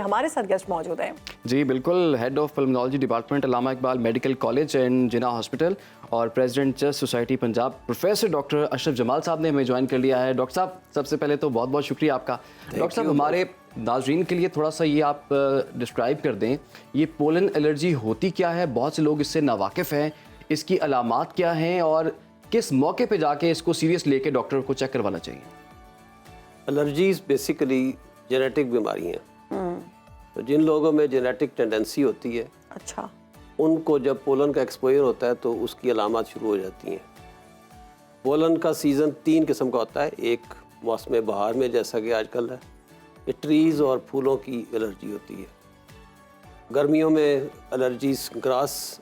हमारे साथ गेस्ट मौजूद हैं। जी बिल्कुल, head of pulmonology department Allama Iqbal medical college and Jinnah hospital और president chest society Punjab professor doctor Ashraf Jamal sahab ने हमें ज्वाइन कर लिया है। डॉक्टर साहब, सबसे पहले तो बहुत बहुत शुक्रिया आपका। डॉक्टर साहब, हमारे नाजरीन के लिए थोड़ा सा ये आप डिस्क्राइब कर दें, ये पोलन एलर्जी होती क्या है? बहुत से लोग इससे नावाकिफ़ हैं, इसकी अलामात क्या हैं और किस मौके पे जाके इसको सीरियस लेके डॉक्टर को चेक करवाना चाहिए? एलर्जीज बेसिकली जेनेटिक बीमारी हैं। तो जिन लोगों में जेनेटिक टेंडेंसी होती है, अच्छा, उनको जब पोलन का एक्सपोजर होता है तो उसकी अलामत शुरू हो जाती हैं। पोलन का सीज़न 3 किस्म का होता है। एक मौसम बहार में, जैसा कि आजकल है, ये ट्रीज़ और फूलों की एलर्जी होती है। गर्मियों में एलर्जीज ग्रास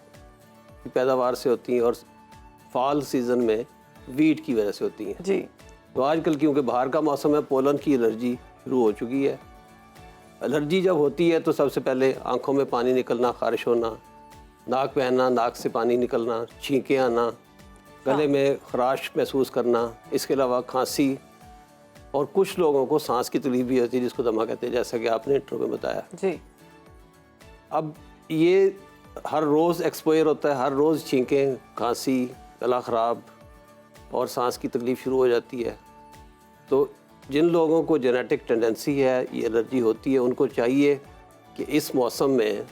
की पैदावार से होती हैं और फॉल सीज़न में वीट की वजह से होती हैं। जी। तो आजकल क्योंकि बाहर का मौसम है, पोलन की एलर्जी शुरू हो चुकी है। एलर्जी जब होती है तो सबसे पहले आंखों में पानी निकलना, ख़ारिश होना, नाक बहना, नाक से पानी निकलना, छींकें आना, गले में खराश महसूस करना, इसके अलावा खांसी और कुछ लोगों को सांस की तकलीफ भी होती है जिसको दमा कहते हैं, जैसा कि आपने इंट्रो में बताया। जी। अब ये हर रोज़ एक्सपोजर होता है, हर रोज़ छींकें, खांसी, गला ख़राब और सांस की तकलीफ़ शुरू हो जाती है। तो जिन लोगों को जेनेटिक टेंडेंसी है, ये एलर्जी होती है, उनको चाहिए कि इस मौसम में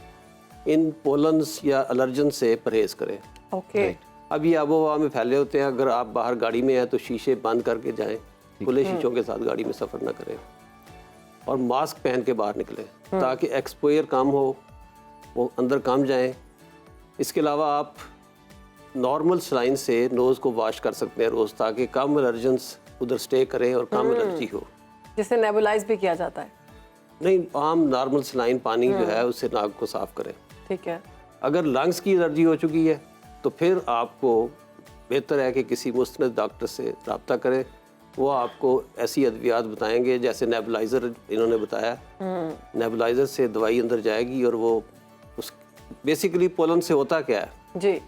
इन पोलन्स या एलर्जन से परहेज़ करें। ओके। अब ये आबो हवा में फैले होते हैं। अगर आप बाहर गाड़ी में हैं तो शीशे बंद करके जाएं, खुले शीशों के साथ गाड़ी में सफ़र ना करें और मास्क पहन के बाहर निकलें ताकि एक्सपोजर कम हो, वो अंदर कम जाएं। इसके अलावा आप नॉर्मल सलाइन से नोज़ को वॉश कर सकते हैं रोज़, ताकि कम एलर्जेंस उधर स्टे करें और कम एलर्जी हो। जिसे नेबुलाइज भी किया जाता है। नहीं, आम नॉर्मल सलाइन पानी जो है उससे नाक को साफ़ करें। ठीक है। अगर लंग्स की एलर्जी हो चुकी है तो फिर आपको बेहतर है कि किसी मुस्तनद डॉक्टर से रब्ता करें। वो आपको ऐसी अद्वियात बताएंगे, जैसे नेबुलाइज़र इन्होंने बताया। नेबुलाइज़र से दवाई अंदर जाएगी और वो उस बेसिकली पोलन से होता क्या है जी,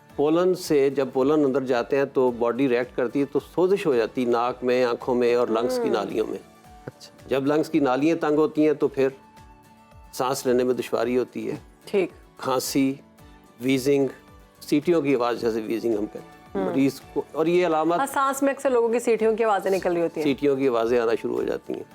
पोलन से जब पोलन अंदर जाते हैं तो बॉडी रिएक्ट करती है, तो सोजिश हो जाती है नाक में, आँखों में और लंग्स की नालियों में। अच्छा। जब लंग्स की नालियाँ तंग होती हैं तो फिर सांस लेने में दुश्वारी होती है, ठीक। खांसी, वीजिंग, सीटियों की आवाज़ जैसे वीजिंग हम कहते हैं मरीज को। और ये अलामत, सांस में अक्सर लोगों की सीटियों की आवाज़ें निकल रही होती हैं। सीटियों की आवाज़ें आना शुरू हो जाती हैं।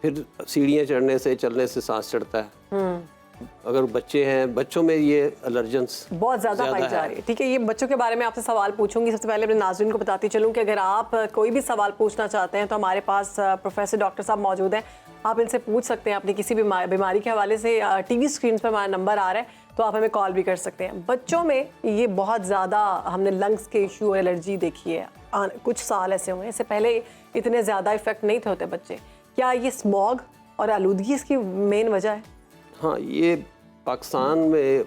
फिर सीढ़ियाँ चढ़ने से, चलने से सांस चढ़ता है। अगर बच्चे हैं, बच्चों में ये एलर्जेंस बहुत ज़्यादा पाई जा रही है। ठीक है, ये बच्चों के बारे में आपसे सवाल पूछूंगी। सबसे पहले अपने नाज़रीन को बताती चलूँ कि अगर आप कोई भी सवाल पूछना चाहते हैं तो हमारे पास प्रोफेसर डॉक्टर साहब मौजूद हैं। आप इनसे पूछ सकते हैं अपनी किसी भी बीमारी के हवाले से। टीवी स्क्रीन पर हमारा नंबर आ रहा है, तो आप हमें कॉल भी कर सकते हैं। बच्चों में ये बहुत ज़्यादा हमने लंग्स के इशू, एलर्जी देखी है। कुछ साल ऐसे हुए, इससे पहले इतने ज़्यादा इफेक्ट नहीं थे होते बच्चे। क्या ये स्मॉग और आलूदगी इसकी मेन वजह है? हाँ, ये पाकिस्तान में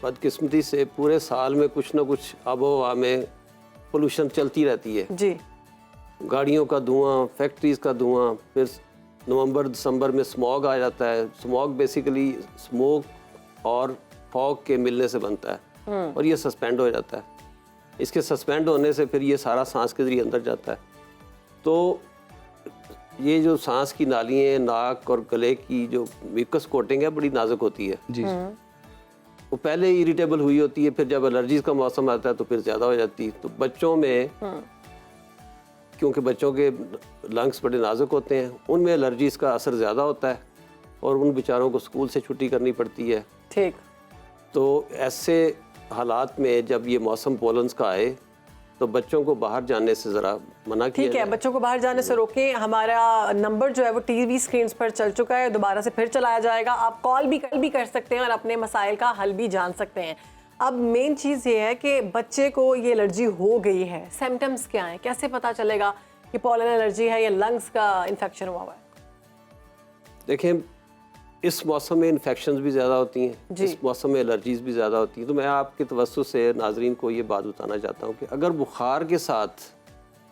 बदकिस्मती से पूरे साल में कुछ ना कुछ आबो हवा में पोल्यूशन चलती रहती है। जी। गाड़ियों का धुआं, फैक्ट्रीज़ का धुआं, फिर नवंबर दिसंबर में स्मॉग आ जाता है। स्मॉग बेसिकली स्मोक और फॉग के मिलने से बनता है और ये सस्पेंड हो जाता है। इसके सस्पेंड होने से फिर ये सारा सांस के जरिए अंदर जाता है। तो ये जो सांस की नालियाँ, नाक और गले की जो म्यूकस कोटिंग है, बड़ी नाजुक होती है। जी। वो पहले इरिटेबल हुई होती है, फिर जब एलर्जीज का मौसम आता है तो फिर ज़्यादा हो जाती है। तो बच्चों में, क्योंकि बच्चों के लंग्स बड़े नाजुक होते हैं, उनमें एलर्जीज का असर ज़्यादा होता है और उन बेचारों को स्कूल से छुट्टी करनी पड़ती है। ठीक। तो ऐसे हालात में जब ये मौसम पोलन्स का आए तो बच्चों को बाहर जाने से ज़रा मना किया ठीक है, जाए। बच्चों को बाहर जाने से रोकें। हमारा नंबर जो है वो टीवी स्क्रीन पर चल चुका है, दोबारा से फिर चलाया जाएगा। आप कॉल भी कर सकते हैं और अपने मसाइल का हल भी जान सकते हैं। अब मेन चीज़ ये है कि बच्चे को ये एलर्जी हो गई है, सिम्टम्स क्या हैं? कैसे पता चलेगा कि पोलन एलर्जी है या लंग्स का इन्फेक्शन हुआ हुआ है? देखें, इस मौसम में इन्फेक्शंस भी ज़्यादा होती हैं, जी। इस मौसम में एलर्जीज़ भी ज़्यादा होती हैं। तो मैं आपके तवज्जो से नाजरीन को ये बात बताना चाहता हूँ कि अगर बुखार के साथ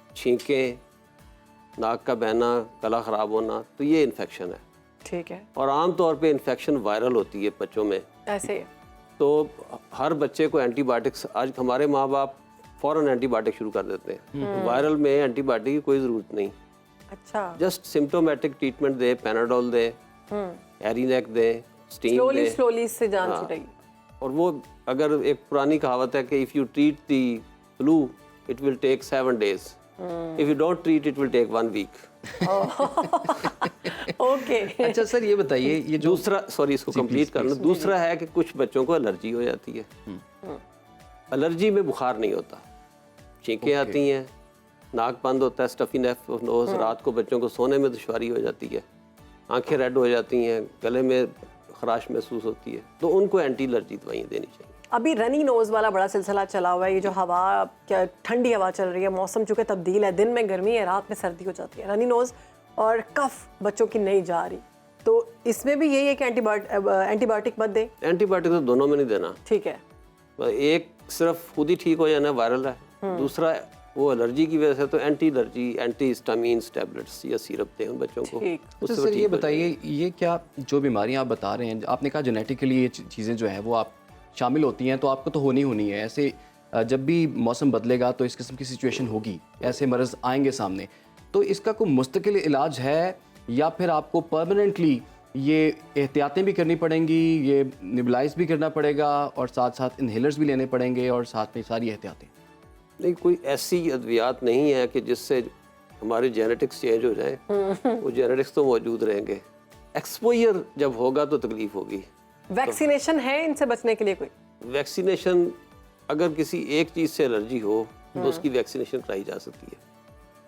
छींकें, नाक का बहना, गला ख़राब होना, तो ये इन्फेक्शन है। ठीक है। और आम तौर पे इन्फेक्शन वायरल होती है बच्चों में। ऐसे तो हर बच्चे को एंटीबायोटिक्स, आज हमारे माँ बाप फ़ौरन एंटीबायोटिक शुरू कर देते हैं। वायरल में एंटीबायोटिक की कोई ज़रूरत नहीं। अच्छा। जस्ट सिम्टोमेटिक ट्रीटमेंट दे, पैनाडोल दे, एरी नेक दें, स्टीम स्लोली दें। स्लोली इससे जान हाँ। छूटेगी। और वो अगर एक पुरानी कहावत है कि if you treat the flu it will take 7 days, if you don't treat it will take 1 week। Okay. अच्छा सर ये बताइए, ये जो दूसरा, सॉरी इसको कंप्लीट करना, दूसरा है कि कुछ बच्चों को एलर्जी हो जाती है। एलर्जी में बुखार नहीं होता, छींकें आती हैं, नाक बंद होता है, स्टफी नेफ ऑफ नोज, रात को बच्चों को सोने में दुश्वारी हो जाती है, आंखें रेड हो जाती हैं, गले में खराश महसूस होती है, तो उनको एंटी एलर्जी दवाइयाँ देनी चाहिए। अभी रनी नोज वाला बड़ा सिलसिला चला हुआ है, ये जो हवा, क्या ठंडी हवा चल रही है, मौसम चूंकि तब्दील है, दिन में गर्मी है, रात में सर्दी हो जाती है, रनी नोज और कफ बच्चों की नहीं जा रही, तो इसमें भी यही है कि एंटीबायोटिक मत दें। एंटीबायोटिक तो दोनों में नहीं देना, ठीक है। एक सिर्फ खुद ही ठीक हो जाना वायरल है, दूसरा वो एलर्जी की वजह से तो anti allergy, anti histamines tablets या सिरप दें उन बच्चों को। ठीक। तो उससे वो सर ठीक ये हो बताइए, ये क्या जो बीमारियां आप बता रहे हैं, आपने कहा जेनेटिकली ये चीज़ें जो हैं वो आप शामिल होती हैं, तो आपको तो होनी है ऐसे। जब भी मौसम बदलेगा तो इस किस्म की सिचुएशन होगी, ऐसे मर्ज़ आएंगे सामने, तो इसका कोई मुस्तकिल इलाज है या फिर आपको परमानेंटली ये एहतियातें भी करनी पड़ेंगी, ये निबलाइज भी करना पड़ेगा और साथ साथ इन्हेलर्स भी लेने पड़ेंगे और साथ में सारी एहतियातें? नहीं, कोई ऐसी अद्वियात नहीं है कि जिससे हमारे जेनेटिक्स चेंज हो जाए, वो जेनेटिक्स तो मौजूद रहेंगे, एक्सपोजर जब होगा तो तकलीफ होगी। वैक्सीनेशन है इनसे बचने के लिए कोई? वैक्सीनेशन, अगर किसी एक चीज़ से एलर्जी हो तो उसकी वैक्सीनेशन कराई जा सकती है,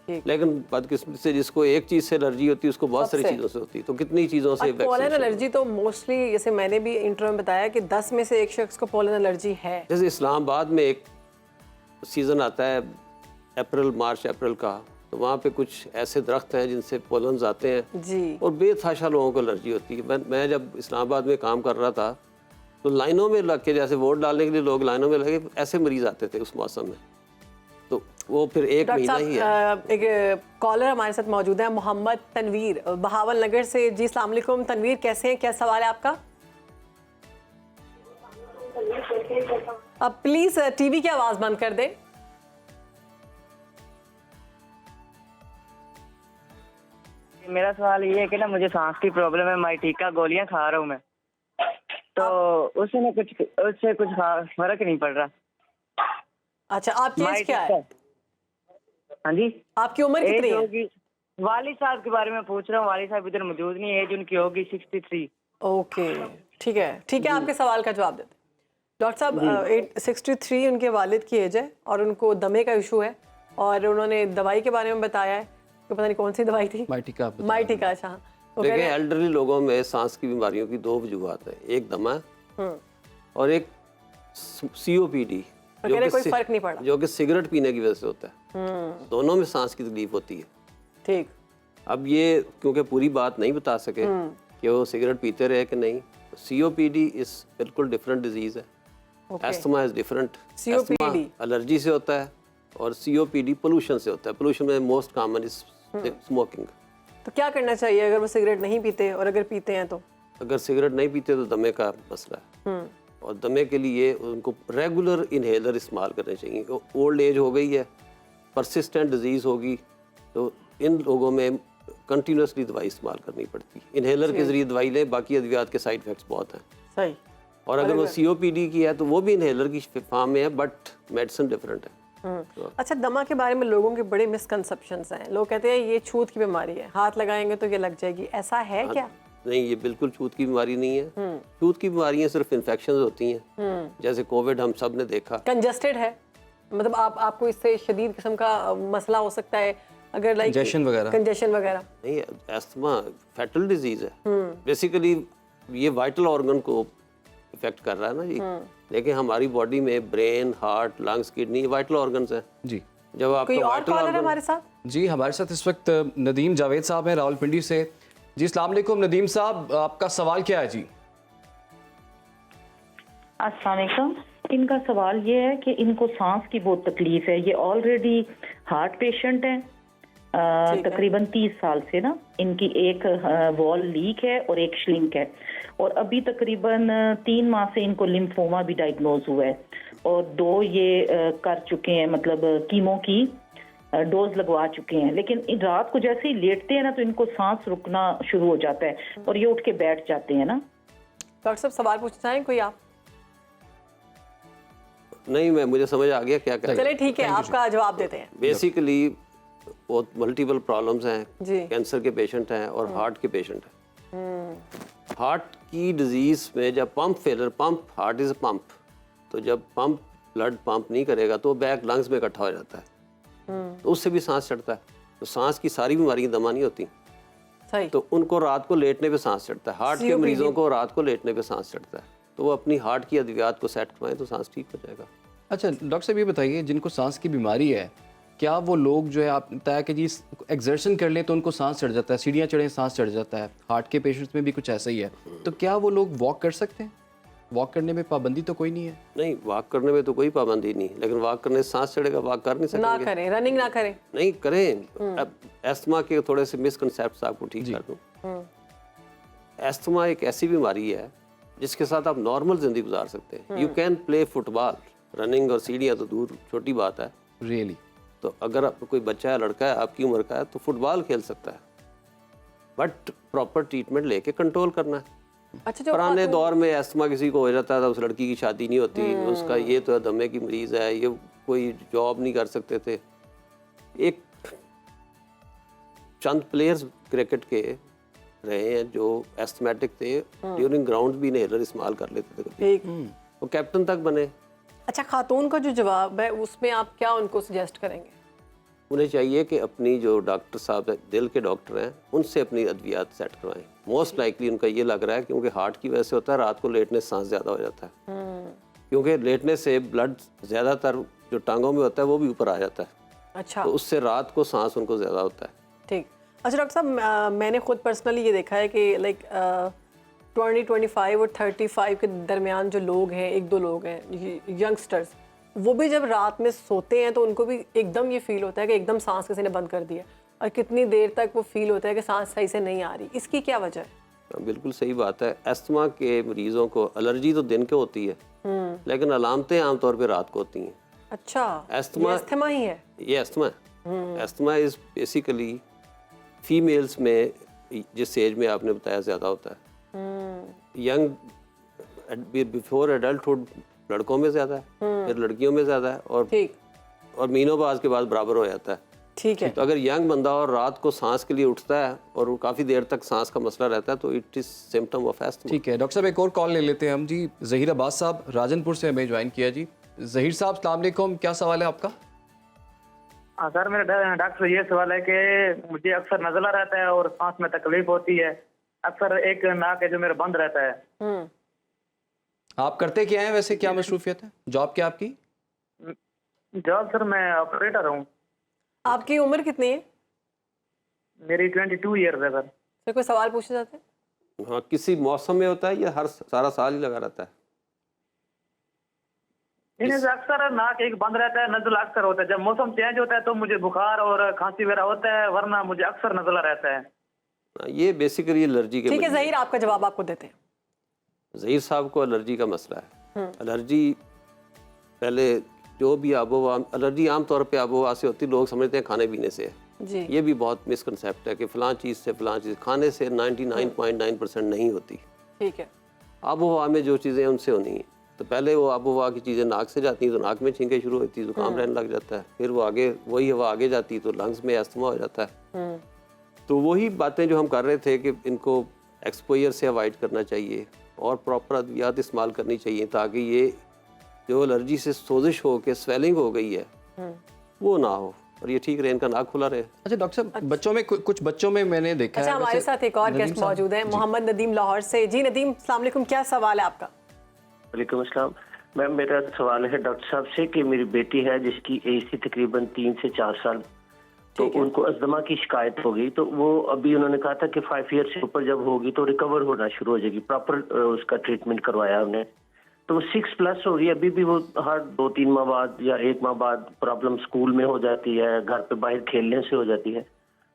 ठीक। लेकिन बदकिस्मती से जिसको एक चीज़ से एलर्जी होती है उसको बहुत सारी सबसे। चीज़ों से होती है, तो कितनी चीज़ों से पोलन वैक्सीनेशन। एलर्जी तो मोस्टली, जैसे मैंने भी इंटरव्यू में बताया कि 10 में से एक शख्स को पोलन एलर्जी है। जैसे इस्लामाबाद में एक सीज़न आता है मार्च अप्रैल का, तो वहाँ पे कुछ ऐसे दरख्त हैं जिनसे पोलन्स आते हैं जी। और बेतहाशा लोगों को एलर्जी होती है। मैं जब इस्लामाबाद में काम कर रहा था तो लाइनों में लग के, जैसे वोट डालने के लिए लोग लाइनों में लगे, ऐसे मरीज आते थे उस मौसम में, तो वो फिर एक डॉक्टर महीना ही है। साहब, एक कॉलर हमारे साथ मौजूद है, मोहम्मद तनवीर बहावल नगर से। जी अस्सलाम वालेकुम तनवीर, कैसे हैं, क्या सवाल है आपका? अब प्लीज टीवी की आवाज बंद कर दें। मेरा सवाल ये है कि ना मुझे सांस की प्रॉब्लम है, माइटिका गोलियां खा रहा हूँ मैं, तो उससे कुछ फर्क नहीं पड़ रहा। अच्छा, आपकी एज क्या है? हाँ जी, आपकी उम्र कितनी एज है? होगी, वाली साहब के बारे में पूछ रहा हूँ, वाली साहब इधर मौजूद नहीं है, एज उनकी होगी 63। ओके, ठीक है, आपके सवाल का जवाब देते। डॉक्टर साहब, 63 उनके वालिद की एज है और उनको दमे का इशू है, और उन्होंने दवाई के बारे में बताया है, तो पता नहीं कौन सी दवाई थी, माइटिका। अच्छा। वो कह देखिए, रहे हैं- एल्डरली लोगों में सांस की बीमारियों की दो वजूहत है, एक दमा और एक COPD, तो कह रहे कोई फर्क नहीं पड़ा। जो कि सिगरेट पीने की वजह से होता है। दोनों में सांस की तकलीफ होती है। ठीक। अब ये क्योंकि पूरी बात नहीं बता सके कि वो सिगरेट पीते रहे कि नहीं, COPD इस बिल्कुल डिफरेंट डिजीज है। Asthma is different. COPD allergy से होता है और COPD पोल्यूशन से होता है। पोल्यूशन में मोस्ट कॉमन इज स्मोकिंग। तो क्या करना चाहिए अगर वो सिगरेट नहीं पीते, और अगर पीते हैं तो? अगर सिगरेट नहीं पीते तो दमे का मसला है, और दमे के लिए उनको रेगुलर इनहेलर इस्तेमाल करने चाहिए। ओल्ड एज हो गई है, परसिस्टेंट डिजीज़ होगी, तो इन लोगों में कंटिन्यूसली दवाई इस्तेमाल करनी पड़ती है। इनहेलर के जरिए दवाई लें, बाकी अद्वियात के साइड इफेक्ट्स बहुत हैं। सही। और अगर वो COPD की है तो वो भी इनहेलर की फॉर्म में है, बट मेडिसिन डिफरेंट है। अच्छा, दमा के बारे में लोगों के बड़े मिसकंसेप्शंस हैं। लोग कहते हैं ये छूत की बीमारी है, हाथ लगाएंगे तो ये लग जाएगी, ऐसा है क्या? नहीं, ये बिल्कुल छूत की बीमारी नहीं है। छूत की बीमारियां सिर्फ इन्फेक्शन होती हैं, जैसे कोविड हम सब ने देखा। कंजस्टेड है, मतलब आपको इससे शदीद किस्म का मसला हो सकता है, अगर लाइक कंजेशन वगैरह। नहीं, एस्थमा फैटल डिजीज है बेसिकली। ये वाइटल ऑर्गन को इफेक्ट कर रहा है ना जी। लेकिन हमारी बॉडी में brain, heart, lungs, kidney vital organs हैं जी। जब आप कोई और कॉलर है हमारे साथ? जी, हमारे साथ इस वक्त नदीम जावेद साहब हैं रावलपिंडी से। जी अस्सलाम वालेकुम नदीम साहब, आपका सवाल क्या है जी? अस्सलाम वालेकुम। इनका सवाल ये है कि इनको सांस की बहुत तकलीफ है, ये ऑलरेडी हार्ट पेशेंट हैं, तकरीबन 30 साल से ना। इनकी एक वॉल लीक है और एक श्लिंक है, और अभी तकरीबन 3 माह से इनको लिम्फोमा भी डायग्नोज हुआ है, और 2 ये कर चुके हैं, मतलब कीमो की डोज लगवा चुके हैं, लेकिन रात को जैसे ही लेटते हैं ना तो इनको सांस रुकना शुरू हो जाता है और ये उठ के बैठ जाते हैं ना। डॉक्टर साहब सवाल पूछना चाहें कोई आप? नहीं, मैं मुझे समझ आ गया क्या कह रहे चलिए ठीक है, आपका जवाब देते हैं। बेसिकली बहुत मल्टीपल प्रॉब्लम्स हैं, जी। कैंसर के पेशेंट हैं और हार्ट के पेशेंट हैं। हार्ट की डिजीज में जब pump failure, pump heart is pump, तो जब पंप ब्लड पंप नहीं करेगा तो बैक लंग्स में इकट्ठा हो जाता है, तो उससे भी सांस चढ़ता है। तो सांस की सारी बीमारियां दमा नहीं होती, सही। तो उनको रात को लेटने पे सांस चढ़ता है। हार्ट के COPD मरीजों को रात को लेटने पे सांस चढ़ता है, तो वो अपनी हार्ट की अद्वियात को सेट करवाएं तो सांस ठीक हो जाएगा। अच्छा डॉक्टर साहब ये बताइए, जिनको सांस की बीमारी है, क्या वो लोग जो है आपने बताया कि जी एक्सर्शन कर लें तो उनको सांस चढ़ जाता है, सीढ़ियाँ चढ़ें सांस चढ़ जाता है, हार्ट के पेशेंट्स में भी कुछ ऐसा ही है, तो क्या वो लोग वॉक कर सकते हैं? वॉक करने में पाबंदी तो कोई नहीं है? नहीं, वॉक करने में तो कोई पाबंदी नहीं, लेकिन वॉक करने से सांस चढ़ेगा, वॉक कर नहीं ना सकेंगे। करें, रनिंग ना करें। नहीं करें। अब एस्थमा के थोड़े से मिसकंसेप्ट आपको ठीक कर दूं। एस्थमा एक ऐसी बीमारी है जिसके साथ आप नॉर्मल जिंदगी गुजार सकते हैं। You can play football, running और सीढ़ियाँ तो दूर छोटी बात है। रियली? तो अगर आप कोई बच्चा है, लड़का है आपकी उम्र का है, तो फुटबॉल खेल सकता है, बट प्रॉपर ट्रीटमेंट लेके कंट्रोल करना है। अच्छा, जो पुराने दौर में एस्थमा किसी को हो जाता था, उस लड़की की शादी नहीं होती, उसका ये तो दमे की मरीज है, ये कोई जॉब नहीं कर सकते थे। एक चंद प्लेयर्स क्रिकेट के रहे हैं जो एस्थमेटिक थे, ड्यूरिंग ग्राउंड भी इनहेलर इस्तेमाल कर लेते थे कभी, ठीक। वो कैप्टन तक बने। अच्छा, खातून का जो जवाब है उसमें आप क्या उनको सजेस्ट करेंगे? उन्हें चाहिए कि अपनी जो डॉक्टर साहब है, दिल के डॉक्टर हैं, उनसे अपनी अद्वियात सेट करवाएं। मोस्ट लाइकली उनका ये लग रहा है क्योंकि हार्ट की वजह से होता है, रात को लेटने से सांस ज़्यादा हो जाता है, क्योंकि लेटने से ब्लड ज़्यादातर जो टांगों में होता है वो भी ऊपर आ जाता है, अच्छा, तो उससे रात को सांस उनको ज़्यादा होता है। ठीक। अच्छा डॉक्टर साहब, मैंने खुद पर्सनली ये देखा है कि लाइक 20-25 और 35 के दरमियान जो लोग हैं, एक दो लोग हैं यंगस्टर्स, वो भी जब रात में सोते हैं तो उनको भी एकदम ये फील होता है कि एकदम सांस किसी ने बंद कर दिया, और कितनी देर तक वो फील होता है कि सांस सही से नहीं आ रही। इसकी क्या वजह है? बिल्कुल सही बात है। एस्थमा के मरीजों को एलर्जी तो दिन के होती है, लेकिन अलामतें आमतौर पर रात को होती हैं। अच्छा, एस्थमा ही है? ये एस्थमा है। एस्थमा इज बेसिकली फीमेल्स में, जिस एज में आपने बताया ज़्यादा होता है, यंग बिफोर एडल्टहुड लड़कों में ज़्यादा है, फिर लड़कियों में ज़्यादा है, और मीनोपाज के बाद बराबर हो जाता है। ठीक है। तो अगर यंग बंदा और रात को सांस के लिए उठता है और वो काफ़ी देर तक सांस का मसला रहता है, तो it is symptom of asthma. ठीक है डॉक्टर साहब, एक और कॉल ले लेते हैं हम जी। ज़हीर अब्बास साहब राजनपुर से हमें ज्वाइन किया जी। ज़हीर साहब अस्सलाम वालेकुम, क्या सवाल है आपका? हाँ सर, मेरा डॉक्टर ये सवाल है कि मुझे अक्सर नज़ला रहता है और सांस में तकलीफ होती है। अक्सर एक नाक है जो मेरा बंद रहता है। आप करते क्या हैं वैसे, क्या मसरूफियत है, जॉब क्या आपकी? जॉब सर मैं ऑपरेटर हूँ। आपकी उम्र कितनी है? मेरी 22 ईयर्स है सर। सर कोई सवाल पूछना चाहते हैं? हाँ, किसी मौसम में होता है या हर सारा साल ही लगा रहता है? इन्हें से अक्सर नाक एक बंद रहता है, नज़ला अक्सर होता है। जब मौसम चेंज होता है तो मुझे बुखार और खांसी वगैरह होता है, वरना मुझे अक्सर नज़ला रहता है। ये बेसिकली एलर्जी के ठीक है मरीज हैं। ज़हीर, आपका जवाब आपको देते हैं। ज़हीर साहब को एलर्जी का मसला है। एलर्जी पहले जो भी आबोहवा, एलर्जी आमतौर पे आबोहवा से होती, लोग समझते हैं खाने पीने से है। जी। ये भी बहुत मिसकंसेप्ट है कि फ़लाँ चीज़ से फ़लाँ चीज़, खाने से 99.9% नहीं होती। ठीक है। आबोहवा में जो चीज़ें उनसे होनी है, तो पहले वो आबोहवा की चीज़ें नाक से जाती हैं तो नाक में छींकें शुरू होती, जुकाम रहने लग जाता है, फिर वो आगे वही हवा आगे जाती तो लंग्स में अस्थमा हो जाता है। तो वही बातें जो हम कर रहे थे कि इनको एक्सपोजर से अवॉइड करना चाहिए और प्रॉपर अद्वियात इस्तेमाल करनी चाहिए, ताकि ये जो एलर्जी से सोजिश हो के स्वेलिंग हो गई है वो ना हो और ये ठीक रहे, इनका नाक खुला रहे। अच्छा डॉक्टर साहब, बच्चों में कुछ बच्चों में मैंने देखा अच्छा, है। हमारे साथ एक और गेस्ट मौजूद है, मोहम्मद नदीम लाहौर से। जी नदीम, अस्सलाम वालेकुम, क्या सवाल है आपका? वालेकुम अस्सलाम मैम, मेरा सवाल है डॉक्टर साहब से कि मेरी बेटी है जिसकी एज थी तकरीबन 3 से 4 साल, तो उनको अस्थमा की शिकायत हो गई। तो वो अभी उन्होंने कहा था कि 5 ईयर से ऊपर जब होगी तो रिकवर होना शुरू हो जाएगी, प्रॉपर उसका ट्रीटमेंट करवाया उन्हें। तो वो 6+ हो गई, अभी भी वो हर 2-3 माह बाद या 1 माह बाद प्रॉब्लम स्कूल में हो जाती है, घर पे बाहर खेलने से हो जाती है।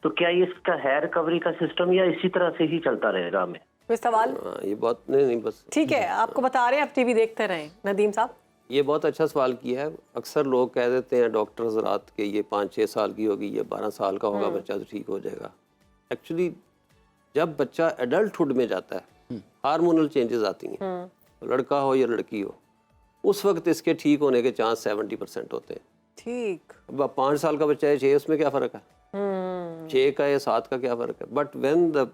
तो क्या ये इसका है रिकवरी का सिस्टम या इसी तरह से ही चलता रहेगा हमें? कोई सवाल? ये बात नहीं बस ठीक है, आपको बता रहे हैं, आप टीवी देखते रहें नदीम साहब। ये बहुत अच्छा सवाल किया है। अक्सर लोग कह देते हैं डॉक्टर हजरात के ये 5-6 साल की होगी, ये 12 साल का होगा बच्चा तो ठीक हो जाएगा। एक्चुअली जब बच्चा एडल्टहुड में जाता है हार्मोनल चेंजेस आती हैं, लड़का हो या लड़की हो, उस वक्त इसके ठीक होने के चांस 70% होते हैं। ठीक। अब 5 साल का बच्चा है, 6, उसमें क्या फ़र्क है? 6 का या 7 का क्या फ़र्क है? But when the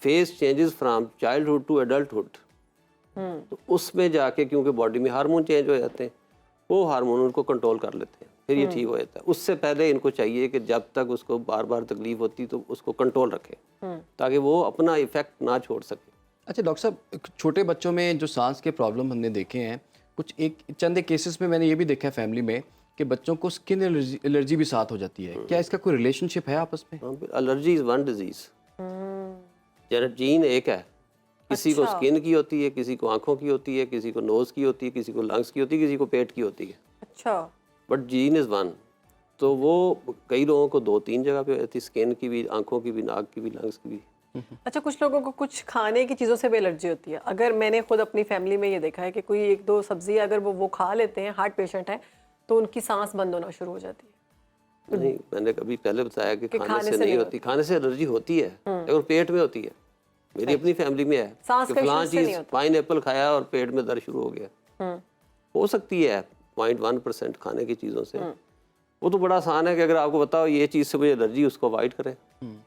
face changes from childhood to adulthood, तो उसमें जाके क्योंकि बॉडी में हार्मोन चेंज हो जाते हैं, वो हार्मोन उनको कंट्रोल कर लेते हैं, फिर ये ठीक हो जाता है। उससे पहले इनको चाहिए कि जब तक उसको बार बार तकलीफ होती तो उसको कंट्रोल रखें ताकि वो अपना इफेक्ट ना छोड़ सके। अच्छा डॉक्टर साहब, छोटे बच्चों में जो सांस के प्रॉब्लम हमने देखे हैं, कुछ चंद केसेस में मैंने ये भी देखा है फैमिली में कि बच्चों को स्किन एलर्जी भी साथ हो जाती है। क्या इसका कोई रिलेशनशिप है आपस में? Allergy is one disease, gene एक है। किसी को स्किन की होती है, किसी को आंखों की होती है, किसी को नोज़ की होती है, किसी को लंग्स की होती है, किसी को पेट की होती है। अच्छा। But gene is one. तो वो कई लोगों को 2-3 जगह पे होती है, स्किन की भी, आंखों की भी, नाक की भी, लंग्स की भी। अच्छा, कुछ लोगों को कुछ खाने की चीज़ों से भी एलर्जी होती है। अगर मैंने खुद अपनी फैमिली में ये देखा है कि कोई 1-2 सब्जी अगर वो खा लेते हैं, हार्ट पेशेंट है, तो उनकी सांस बंद होना शुरू हो जाती है। नहीं, मैंने कभी पहले बताया कि खाने से नहीं होती। खाने से एलर्जी होती है लेकिन पेट में होती है। मेरी अपनी फैमिली में है कि फलां चीज़ पाइनएप्पल खाया और पेट में दर्द शुरू हो गया। हो सकती है 0.1% खाने की चीज़ों से। वो तो बड़ा आसान है कि अगर आपको बताओ ये चीज़ से मुझे एलर्जी, उसको अवॉइड करें।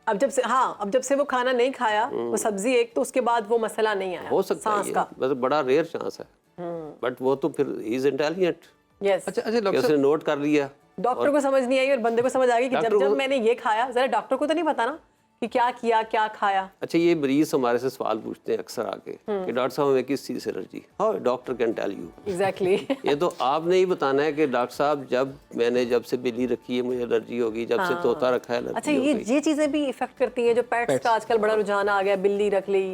अब जब से वो खाना नहीं खाया, वो सब्जी एक, तो उसके बाद वो मसला नहीं आया हो सकता सांस है का। वैसे बड़ा रेयर चांस है, बट वो तो फिर ही इज इंटेलिजेंट। यस। अच्छा डॉक्टर उसने नोट कर लिया। डॉक्टर को समझ नहीं आई और बंदे को समझ आ गई कि डॉक्टर जब को- मैंने ये खाया, जरा डॉक्टर को तो नहीं पता ना कि क्या किया, क्या खाया। अच्छा, ये मरीज हमारे से सवाल पूछते हैं अक्सर आके कि डॉक्टर साहब हमें किस चीज़ से allergy? How doctor can tell you. Exactly. ये तो आपने ही बताना है कि डॉक्टर साहब जब से बिल्ली रखी है मुझे एलर्जी होगी, जब से तोता रखा है अच्छा, एलर्जी हो गई। ये चीजें भी इफेक्ट करती हैं जो पेट्स का आजकल बड़ा रुझान आ गया, बिल्ली रख ली,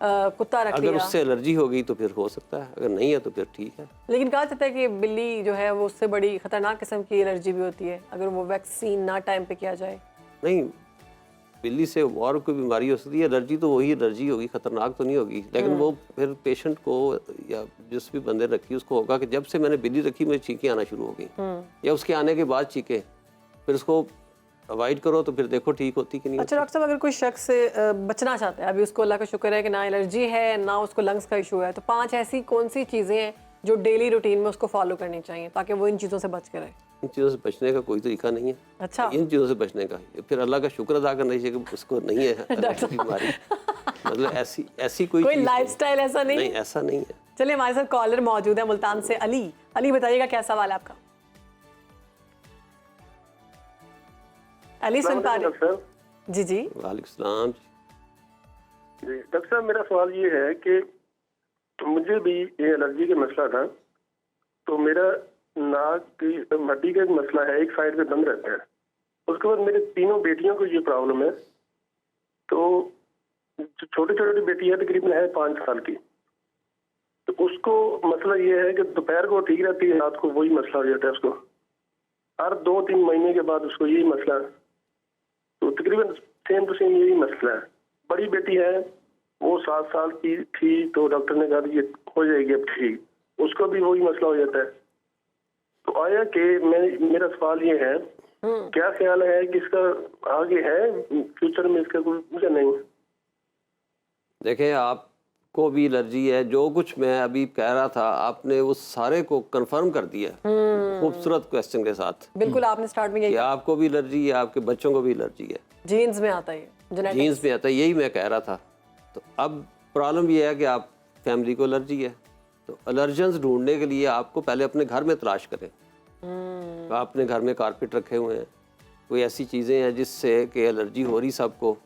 कुत्ता रख अगर लिया। उससे एलर्जी हो गई तो फिर हो सकता है, अगर नहीं है तो फिर ठीक है। लेकिन कहा जाता है कि बिल्ली जो है वो उससे बड़ी खतरनाक किस्म की एलर्जी भी होती है अगर वो वैक्सीन ना टाइम पे किया जाए। नहीं, बिल्ली से और कोई बीमारी हो सकती है, एलर्जी तो वही एलर्जी होगी, खतरनाक तो नहीं होगी। लेकिन वो फिर पेशेंट को या जिस भी बंदे रखी उसको होगा कि जब से मैंने बिल्ली रखी मुझे चीखें आना शुरू हो गई, या उसके आने के बाद चीखें, फिर उसको अवॉइड करो तो फिर देखो ठीक होती कि नहीं अच्छा डॉक्टर साहब, अगर कोई शख्स बचना चाहता है, अभी उसको अल्लाह का शुक्र है कि ना एलर्जी है ना उसको लंग्स का इशू है, तो 5 ऐसी कौन सी चीज़ें हैं जो डेली रूटीन में उसको फॉलो करनी चाहिए ताकि वो इन चीज़ों से बच के रहे? इन चीज़ों से बचने का कोई तरीका नहीं है। अच्छा। इन चीज़ों से बचने का फिर अल्लाह का शुक्र अदा करना चाहिए कि उसको नहीं है एलर्जी की बीमारी। मतलब ऐसी कोई चीज़ लाइफस्टाइल ऐसा नहीं? नहीं, ऐसा नहीं है। चलिए, हमारे साथ कॉलर मौजूद है मुल्तान से, अली बताइएगा क्या सवाल है आपका? अली सुन पा रहे? डॉक्टर जी जी। वालेकुम सलाम। जी डॉक्टर साहब, मेरा सवाल ये है कि मुझे भी ये एलर्जी का मसला था। तो मेरा नाक की हड्डी का एक मसला है, एक साइड पे बंद रहता है। उसके बाद मेरे तीनों बेटियों को ये प्रॉब्लम है। तो जो छोटी छोटी बेटी है तकरीबन है 5 साल की, तो उसको मसला ये है कि दोपहर को ठीक रहती है, रात को वही मसला हो जाता है उसको। हर 2-3 महीने के बाद उसको यही मसला, तो तकरीबन सेम टू सेम यही मसला है। बड़ी बेटी है वो 7 साल की थी, तो डॉक्टर ने कहा ये हो जाएगी अब ठीक, उसको भी वही मसला हो जाता है। तो आया कि मेरा सवाल ये है, क्या ख्याल है कि इसका आगे है फ्यूचर में इसका कोई मुझे नहीं? देखें, आपको भी एलर्जी है, जो कुछ मैं अभी कह रहा था आपने वो सारे को कंफर्म कर दिया खूबसूरत क्वेश्चन के साथ। बिल्कुल, आपने स्टार्ट में कि यही आपको भी एलर्जी है, आपके बच्चों को भी एलर्जी है, जीन्स में आता है, जेनेटिक्स। जीन्स में आता है, यही मैं कह रहा था। तो अब प्रॉब्लम ये है कि आप फैमिली को एलर्जी है, तो एलर्जेंस ढूंढने के लिए आपको पहले अपने घर में तलाश करें। आपने घर में कारपेट रखे हुए हैं, कोई ऐसी चीज़ें हैं जिससे कि एलर्जी हो रही सबको,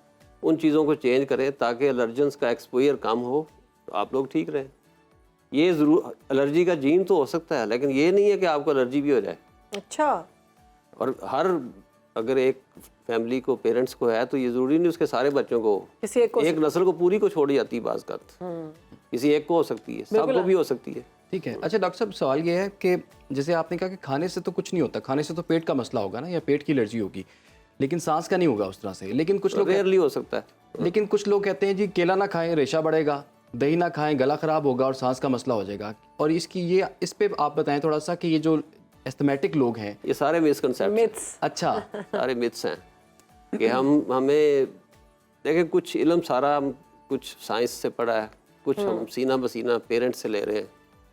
उन चीज़ों को चेंज करें ताकि एलर्जेंस का एक्सपोजर कम हो, तो आप लोग ठीक रहें। ये ज़रूर एलर्जी का जीन तो हो सकता है, लेकिन ये नहीं है कि आपको एलर्जी भी हो जाए। अच्छा। और अगर एक फैमिली को, पेरेंट्स को है, तो ये ज़रूरी नहीं उसके सारे बच्चों को, किसी एक नस्ल को पूरी को छोड़ी जाती है बाज़ वक़्त, किसी एक को हो सकती है, सबको भी हो सकती है। ठीक है। अच्छा डॉक्टर साहब, सवाल ये है कि जैसे आपने कहा कि खाने से तो कुछ नहीं होता, खाने से तो पेट का मसला होगा ना, या पेट की एलर्जी होगी, लेकिन सांस का नहीं होगा उस तरह से। लेकिन कुछ लोग रेयरली हो सकता है। लेकिन कुछ लोग कहते हैं जी केला ना खाएं रेशा बढ़ेगा, दही ना खाएं, गला ख़राब होगा और सांस का मसला हो जाएगा। और इस पे आप बताएं थोड़ा सा कि ये जो एस्थमेटिक लोग हैं, ये सारे मिसकंसेप्शन, मिथ्स। अच्छा सारे मिथ्स हैं कि हमें देखें, कुछ इल्म सारा हम कुछ साइंस से पढ़ा है, कुछ हम सीना बसीना पेरेंट्स से ले रहे हैं।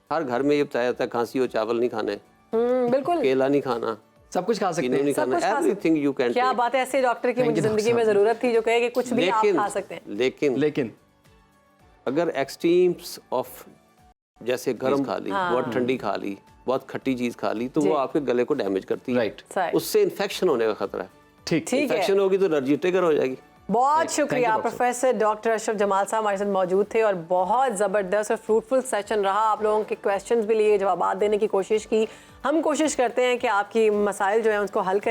हर घर में ये बताया जाता है खांसी हो चावल नहीं खाने, बिल्कुल केला नहीं खाना, सब कुछ खा सकते इन्हें हैं। नहीं खाना, एवरीथिंग यू कैन। क्या बात है, ऐसे डॉक्टर की Thank मुझे you, जिंदगी में डॉक्टर जरूरत थी जो कहे कि कुछ भी आप खा सकते हैं। लेकिन अगर एक्सट्रीम्स ऑफ जैसे गर्म खा ली, बहुत ठंडी खा ली, बहुत खट्टी चीज खा ली, तो वो आपके गले को डैमेज करती है। राइट, उससे इन्फेक्शन होने का खतरा है। ठीक ठीक है। इन्फेक्शन होगी तो एलर्जी ट्रिगर हो जाएगी। बहुत शुक्रिया प्रोफेसर डॉक्टर अशरफ जमाल साहब हमारे साथ मौजूद थे और बहुत ज़बरदस्त और फ्रूटफुल सेशन रहा। आप लोगों के क्वेश्चंस भी लिए, जवाब देने की कोशिश की। हम कोशिश करते हैं कि आपकी मसाइल जो है उसको हल करें।